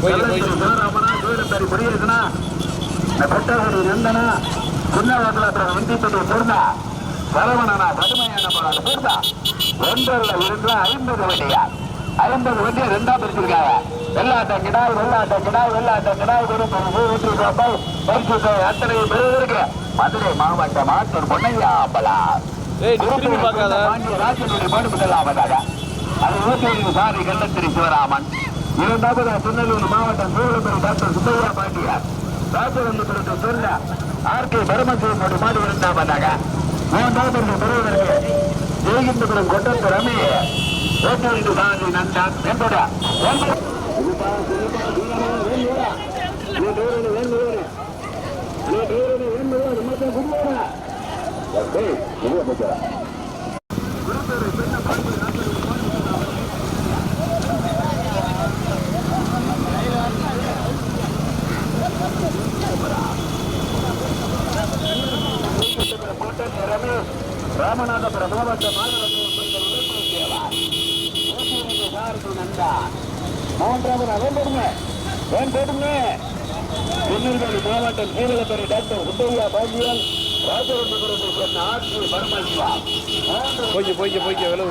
சிவராமனா சூழப்பேரி புரியுதுனா இந்த கொட்டகுடி நந்தனா சின்னவத்துல வண்டிப்பட்டி சேர்ந்தா சரவணனா கடுமையான போராட்டம் சேர்ந்தா 1 2 50 வண்டியா 50 வண்டியை 2ஆ பிரிச்சிருக்காங்க. வெள்ளாட்ட கிடாய் அத்தனை பெறுவதற்கு மதுரை மாவட்டம் ஆத்தூர் பொன்னையா அம்பலா ராஜனுடைய மாடு முதலாவதாக அது ஊத்தூரின் சாரி கள்ளத்திரி சிவராமன். 2வது திருநெல்வேலி மாவட்டம் சூழப்பேரி டாக்டர் சுப்பையா பாண்டியார் ராஜவல்லபுரத்தை சேர்ந்த ஆர்கே பரமசிவனுடைய மாடு 2வது. 3வது பெறுவதற்கு ஜெயகிந்தபுரம் கொட்டத்து ரமி ஊத்தூரின் சாரி நந்தான் என்பத ராமநாதபுரம் மாவட்டம் திருநெல்வேலி மாவட்டம் சீரலப்பேரி டாக்டர் சுப்பையா பாண்டியன் ராஜவல்லபுரத்தை சேர்ந்த ஆட்சி பரமசிவா. போய்க்கு விலை